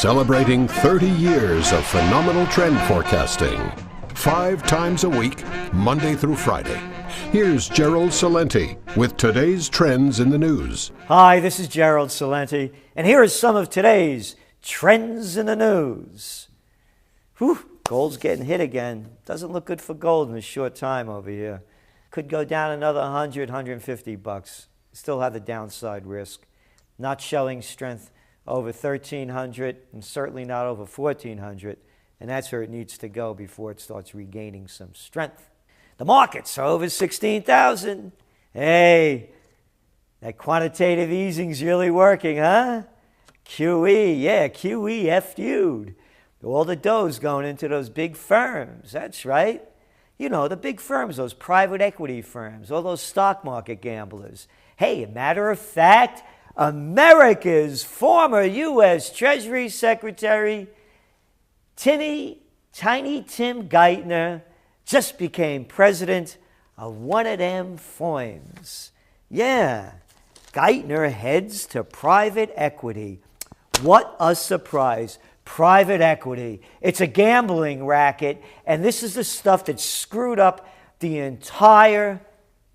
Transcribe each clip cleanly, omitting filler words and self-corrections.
Celebrating 30 years of phenomenal trend forecasting. 5 times a week, Monday through Friday. Here's GERALD CELENTE with today's trends in the news. Hi, this is GERALD CELENTE, and here are some of today's trends in the news. Whew, gold's getting hit again. Doesn't look good for gold in a short time over here. Could go down another 100, 150 bucks. Still have the downside risk. Not showing strength over 1,300 and certainly not over 1,400. And that's where it needs to go before it starts regaining some strength. The markets are over 16,000. Hey, that quantitative easing's really working, huh? QE, yeah, QE F'd you. All the dough's going into those big firms. That's right. You know, the big firms, those private equity firms, all those stock market gamblers. Hey, a matter of fact, America's former U.S. Treasury Secretary, Tiny Tim Geithner, just became president of one of them firms. Yeah, Geithner heads to private equity. What a surprise. Private equity. It's a gambling racket, and this is the stuff that screwed up the entire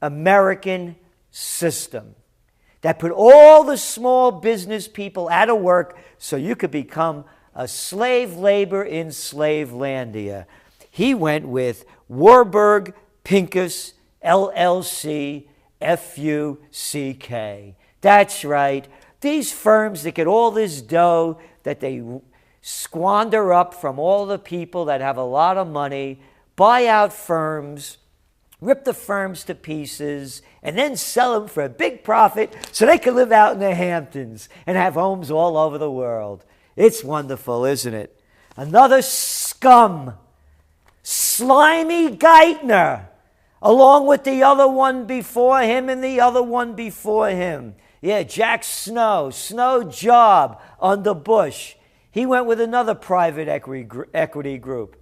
American system. That put all the small business people out of work so you could become a slave labor in Slavelandia. He went with Warburg Pincus, LLC, F-U-C-K. That's right. These firms that get all this dough that they squander up from all the people that have a lot of money, buy out firms, rip the firms to pieces, and then sell them for a big profit so they can live out in the Hamptons and have homes all over the world. It's wonderful, isn't it? Another scum, slimy Geithner, along with the other one before him and the other one before him. Yeah, Jack Snow job under Bush. He went with another private equity group,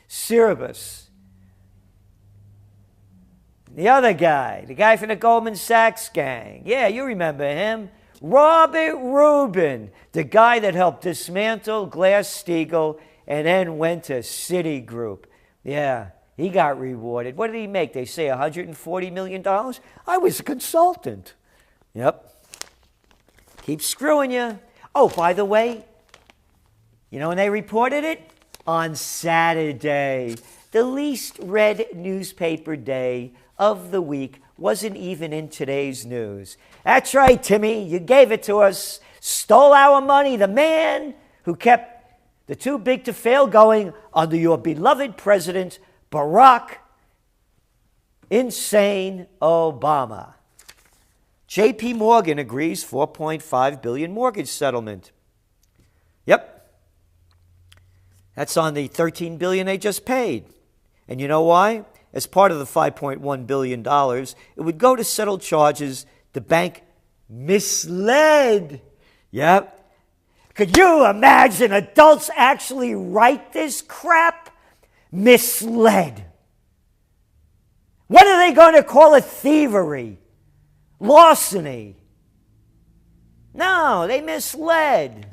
Cerebus. The other guy, the guy from the Goldman Sachs gang. Yeah, you remember him. Robert Rubin, the guy that helped dismantle Glass-Steagall and then went to Citigroup. Yeah, he got rewarded. What did he make? They say $140 million? I was a consultant. Yep. Keep screwing you. Oh, by the way, you know when they reported it? On Saturday. The least read newspaper day of the week wasn't even in today's news. That's right, Timmy. You gave it to us. Stole our money. The man who kept the too big to fail going under your beloved president, Barack Insane Obama. J.P. Morgan agrees $4.5 billion mortgage settlement. Yep. That's on the $13 billion they just paid. And you know why? As part of the $5.1 billion, it would go to settle charges the bank misled. Yep. Could you imagine adults actually write this crap? Misled. What are they going to call it? Thievery? Larceny? No, they misled.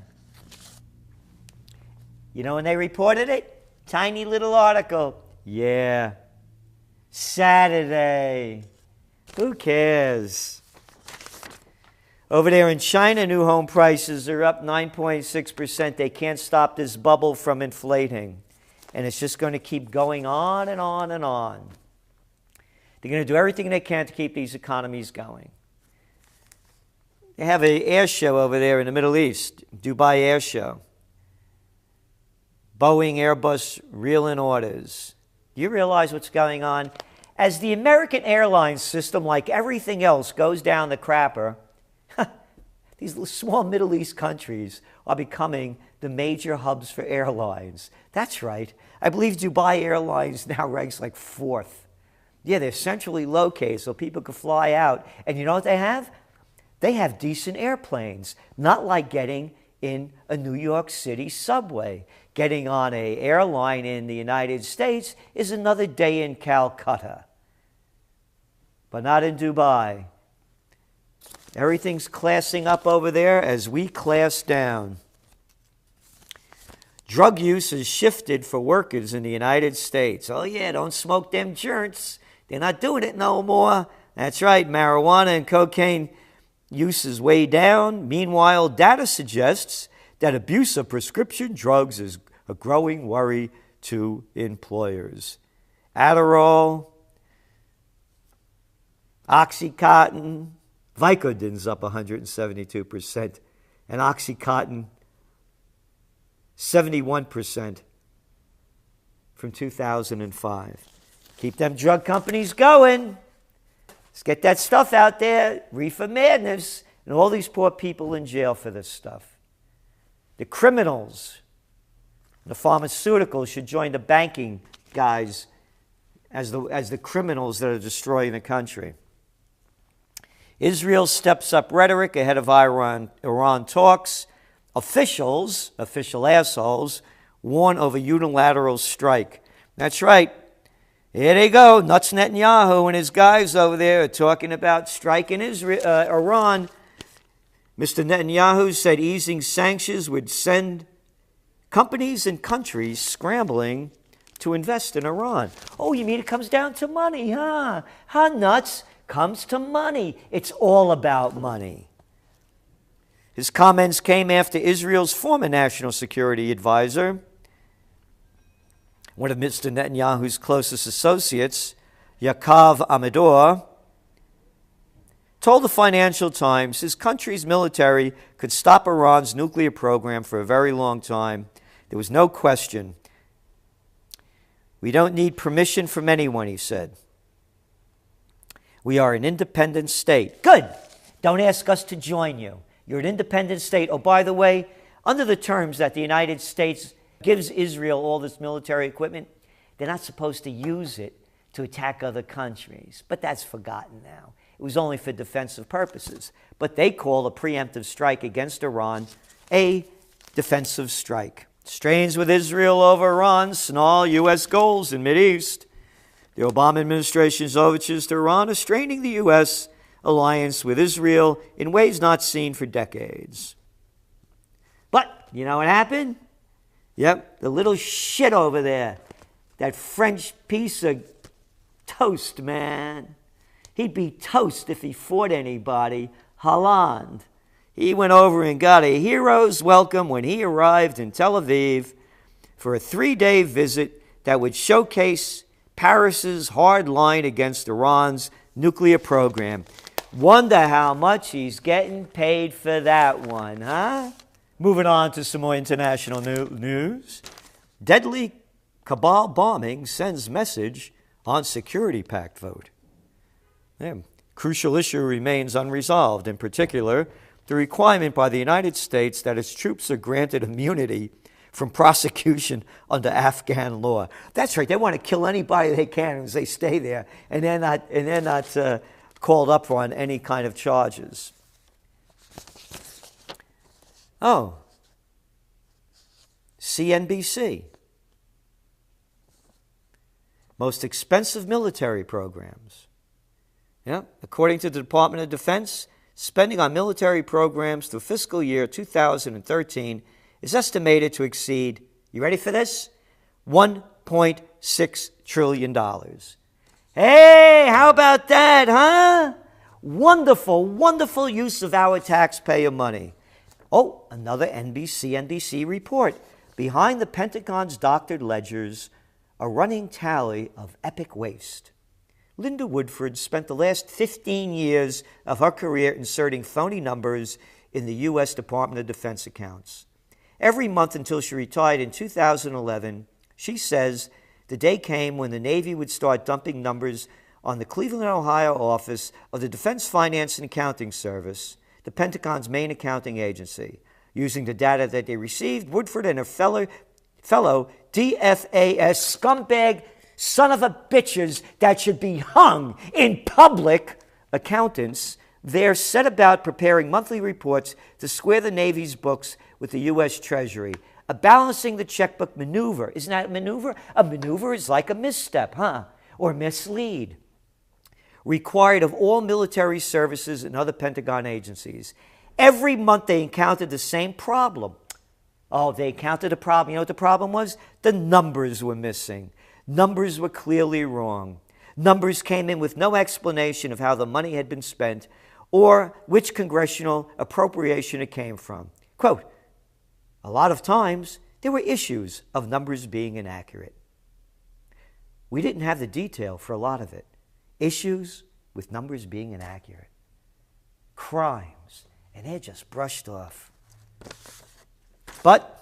You know when they reported it? Tiny little article. Yeah. Saturday. Who cares? Over there in China, new home prices are up 9.6%. They can't stop this bubble from inflating. And it's just going to keep going on and on and on. They're going to do everything they can to keep these economies going. They have an air show over there in the Middle East, Dubai Air Show. Boeing, Airbus, reeling orders. Do you realize what's going on? As the American airline system, like everything else, goes down the crapper, these small Middle East countries are becoming the major hubs for airlines. That's right. I believe Dubai Airlines now ranks like 4th. Yeah, they're centrally located so people can fly out. And you know what they have? They have decent airplanes, not like getting in a New York City subway. Getting on an airline in the United States is another day in Calcutta. But not in Dubai. Everything's classing up over there as we class down. Drug use has shifted for workers in the United States. Oh yeah, don't smoke them joints. They're not doing it no more. That's right, marijuana and cocaine use is way down. Meanwhile, data suggests that abuse of prescription drugs is a growing worry to employers. Adderall, Oxycontin, Vicodin's up 172%, and Oxycontin 71% from 2005. Keep them drug companies going. Let's get that stuff out there. Reefer madness. And all these poor people in jail for this stuff. The criminals, the pharmaceuticals should join the banking guys as the criminals that are destroying the country. Israel steps up rhetoric ahead of Iran talks. Official assholes, warn of a unilateral strike. That's right. Here they go. Nuts Netanyahu and his guys over there are talking about striking Iran. Mr. Netanyahu said easing sanctions would send companies and countries scrambling to invest in Iran. Oh, you mean it comes down to money, huh? Huh, nuts? Comes to money. It's all about money. His comments came after Israel's former national security advisor, one of Mr. Netanyahu's closest associates, Yaakov Amidor, told the Financial Times his country's military could stop Iran's nuclear program for a very long time. There was no question. We don't need permission from anyone, he said. We are an independent state. Good. Don't ask us to join you. You're an independent state. Oh, by the way, under the terms that the United States gives Israel all this military equipment, they're not supposed to use it to attack other countries. But that's forgotten now. It was only for defensive purposes. But they call a preemptive strike against Iran a defensive strike. Strains with Israel over Iran snarl U.S. goals in Mideast. The Obama administration's overtures to Iran are straining the U.S. alliance with Israel in ways not seen for decades. But you know what happened? Yep, the little shit over there, that French piece of toast, man. He'd be toast if he fought anybody. Hollande. He went over and got a hero's welcome when he arrived in Tel Aviv for a 3-day visit that would showcase Paris's hard line against Iran's nuclear program. Wonder how much he's getting paid for that one, huh? Moving on to some more international news. Deadly cabal bombing sends message on security pact vote. Yeah. Crucial issue remains unresolved, in particular, the requirement by the United States that its troops are granted immunity from prosecution under Afghan law. That's right. They want to kill anybody they can as they stay there, and they're not called up on any kind of charges. Oh, CNBC. Most expensive military programs. Yeah, according to the Department of Defense, spending on military programs through fiscal year 2013 is estimated to exceed, you ready for this? $1.6 trillion. Hey, how about that, huh? Wonderful, wonderful use of our taxpayer money. Oh, another NBC report. Behind the Pentagon's doctored ledgers, a running tally of epic waste. Linda Woodford spent the last 15 years of her career inserting phony numbers in the U.S. Department of Defense accounts. Every month until she retired in 2011, she says the day came when the Navy would start dumping numbers on the Cleveland, Ohio office of the Defense Finance and Accounting Service, the Pentagon's main accounting agency. Using the data that they received, Woodford and her fellow DFAS scumbag son of a bitches that should be hung in public accountants there set about preparing monthly reports to square the Navy's books with the U.S. Treasury. A balancing the checkbook maneuver. Isn't that a maneuver? A maneuver is like a misstep, huh? Or mislead. Required of all military services and other Pentagon agencies. Every month they encountered the same problem. Oh, they counted the problem. You know what the problem was? The numbers were missing. Numbers were clearly wrong. Numbers came in with no explanation of how the money had been spent or which congressional appropriation it came from. Quote, a lot of times there were issues of numbers being inaccurate. We didn't have the detail for a lot of it. Issues with numbers being inaccurate. Crimes, and they're just brushed off. But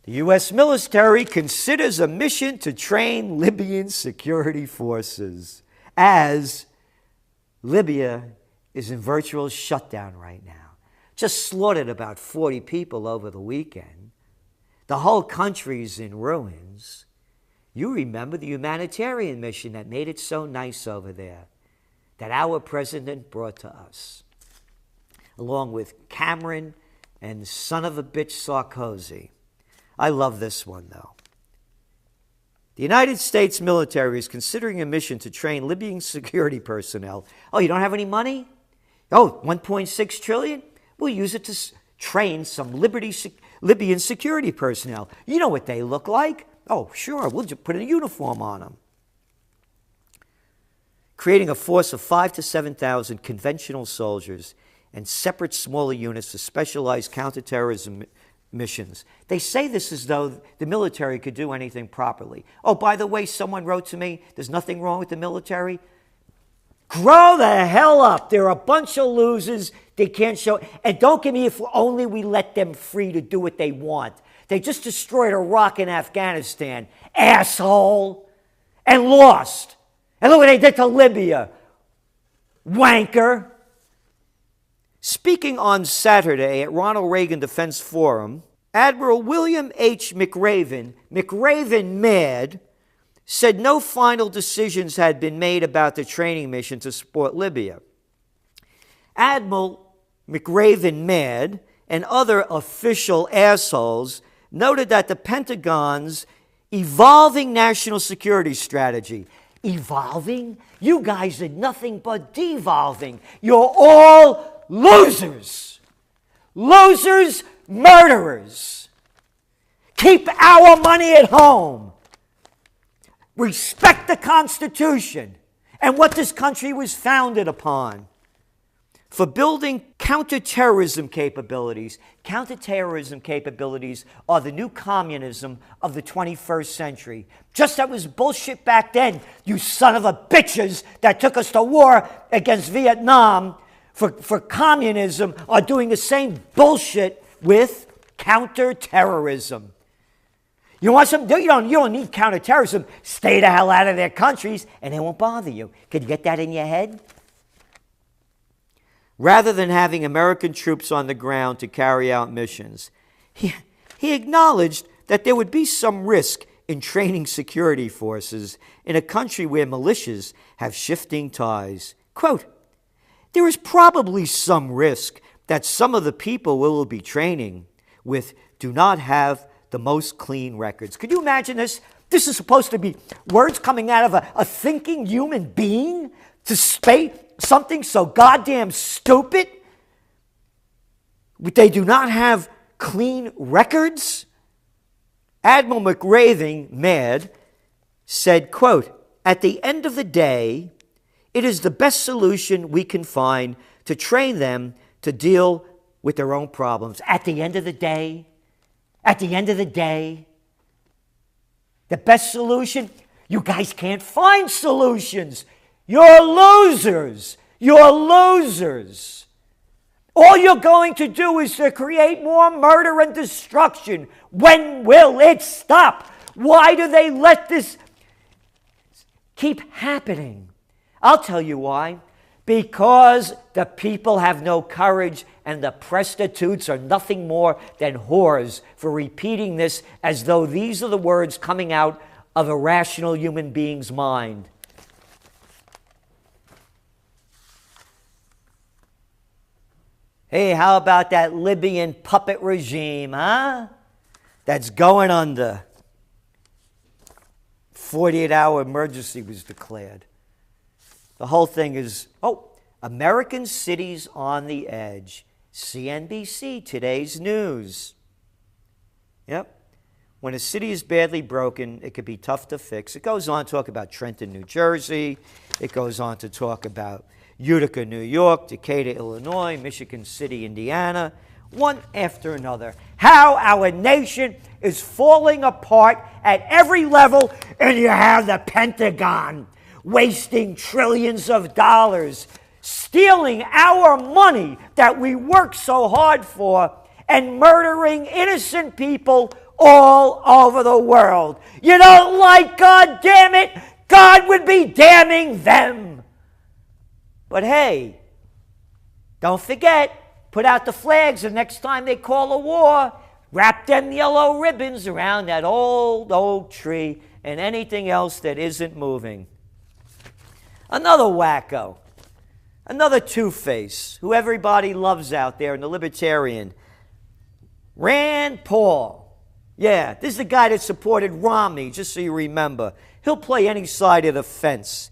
the U.S. military considers a mission to train Libyan security forces as Libya is in virtual shutdown right now. Just slaughtered about 40 people over the weekend. The whole country's in ruins. You remember the humanitarian mission that made it so nice over there, that our president brought to us, along with Cameron and son of a bitch Sarkozy. I love this one, though. The United States military is considering a mission to train Libyan security personnel. Oh, you don't have any money? Oh, $1.6 trillion? We'll use it to train some Libyan security personnel. You know what they look like. Oh, sure, we'll just put a uniform on them. Creating a force of 5,000 to 7,000 conventional soldiers and separate smaller units to specialized counterterrorism missions. They say this as though the military could do anything properly. Oh, by the way, someone wrote to me, there's nothing wrong with the military. Grow the hell up. They're a bunch of losers. They can't show. And don't give me if only we let them free to do what they want. They just destroyed Iraq and Afghanistan, asshole, and lost. And look what they did to Libya, wanker. Speaking on Saturday at Ronald Reagan Defense Forum, Admiral William H. McRaven mad, said no final decisions had been made about the training mission to support Libya. Admiral McRaven mad and other official assholes noted that the Pentagon's evolving national security strategy, evolving? You guys are nothing but devolving. You're all losers. Losers, murderers. Keep our money at home. Respect the Constitution and what this country was founded upon. For building counterterrorism capabilities. Counterterrorism capabilities are the new communism of the 21st century. Just that was bullshit back then, you son of a bitches that took us to war against Vietnam for communism are doing the same bullshit with counterterrorism. You want some? You don't need counterterrorism. Stay the hell out of their countries and they won't bother you. Can you get that in your head? Rather than having American troops on the ground to carry out missions, he acknowledged that there would be some risk in training security forces in a country where militias have shifting ties. Quote, there is probably some risk that some of the people we will be training with do not have the most clean records. Could you imagine this? This is supposed to be words coming out of a thinking human being to say something so goddamn stupid? They do not have clean records? Admiral McRaven, mad, said, quote, at the end of the day, it is the best solution we can find to train them to deal with their own problems. At the end of the day, the best solution? You guys can't find solutions. You're losers. You're losers. All you're going to do is to create more murder and destruction. When will it stop? Why do they let this keep happening? I'll tell you why. Because the people have no courage and the prostitutes are nothing more than whores for repeating this as though these are the words coming out of a rational human being's mind. Hey, how about that Libyan puppet regime, huh? That's going under. 48-hour emergency was declared. The whole thing is, American cities on the edge. CNBC, today's news. Yep. When a city is badly broken, it could be tough to fix. It goes on to talk about Trenton, New Jersey. It goes on to talk about Utica, New York, Decatur, Illinois, Michigan City, Indiana, one after another. How our nation is falling apart at every level, and you have the Pentagon wasting trillions of dollars, stealing our money that we work so hard for, and murdering innocent people all over the world. You don't like God, damn it? God would be damning them. But hey, don't forget, put out the flags the next time they call a war. Wrap them yellow ribbons around that old oak tree and anything else that isn't moving. Another wacko, another two-face, who everybody loves out there in the libertarian, Rand Paul. Yeah, this is the guy that supported Romney, just so you remember. He'll play any side of the fence.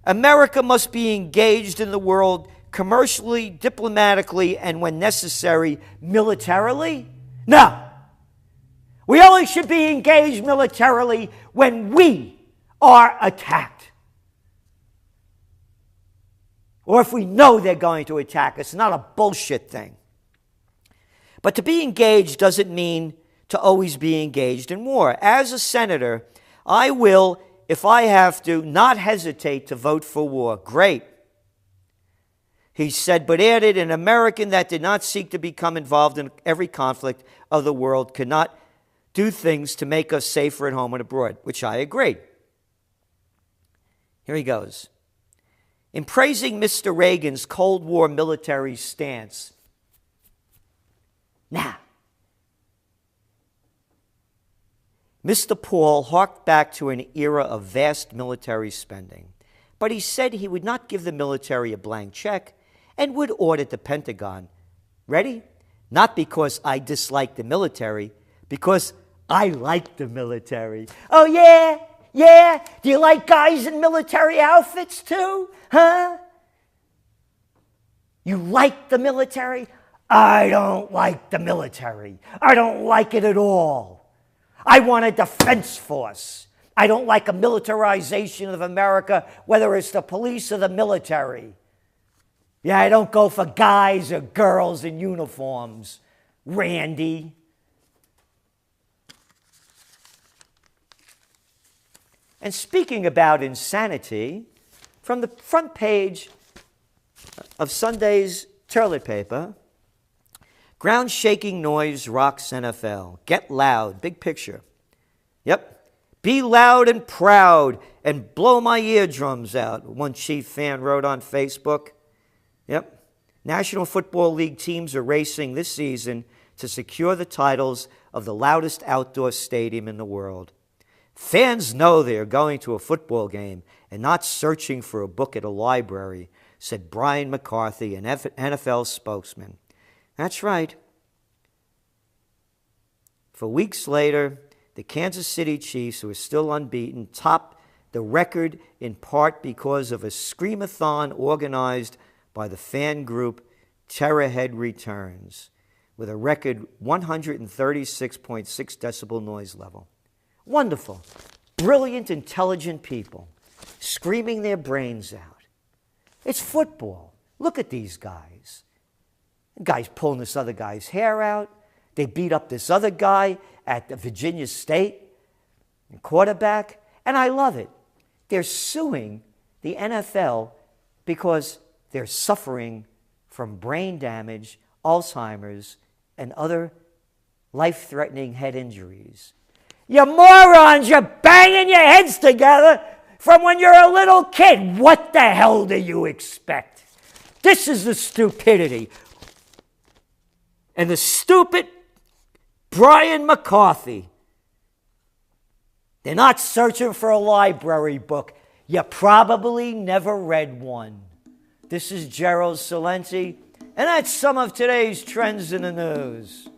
America must be engaged in the world commercially, diplomatically, and when necessary, militarily? No. We only should be engaged militarily when we are attacked. Or if we know they're going to attack us. It's not a bullshit thing. But to be engaged doesn't mean to always be engaged in war. As a senator, I will, if I have to, not hesitate to vote for war. Great. He said, but added, an American that did not seek to become involved in every conflict of the world could not do things to make us safer at home and abroad, which I agree. Here he goes. In praising Mr. Reagan's Cold War military stance, now, Mr. Paul harked back to an era of vast military spending, but he said he would not give the military a blank check and would audit the Pentagon. Ready? Not because I dislike the military, because I like the military. Oh, yeah? Yeah? Do you like guys in military outfits too? Huh? You like the military? I don't like the military. I don't like it at all. I want a defense force. I don't like a militarization of America, whether it's the police or the military. Yeah, I don't go for guys or girls in uniforms. Randy. And speaking about insanity, from the front page of Sunday's toilet paper, ground-shaking noise rocks NFL. Get loud. Big picture. Yep. Be loud and proud and blow my eardrums out, one Chief fan wrote on Facebook. Yep. National Football League teams are racing this season to secure the titles of the loudest outdoor stadium in the world. Fans know they're going to a football game and not searching for a book at a library, said Brian McCarthy, an NFL spokesman. That's right. For weeks later, the Kansas City Chiefs, who are still unbeaten, topped the record in part because of a screamathon organized by the fan group Terrorhead Returns, with a record 136.6 decibel noise level. Wonderful, brilliant, intelligent people screaming their brains out. It's football. Look at these guys. The guy's pulling this other guy's hair out. They beat up this other guy at the Virginia State quarterback, and I love it. They're suing the NFL because they're suffering from brain damage, Alzheimer's, and other life-threatening head injuries. You morons, you're banging your heads together from when you're a little kid. What the hell do you expect? This is the stupidity. And the stupid Brian McCarthy. They're not searching for a library book. You probably never read one. This is Gerald Celente, and that's some of today's trends in the news.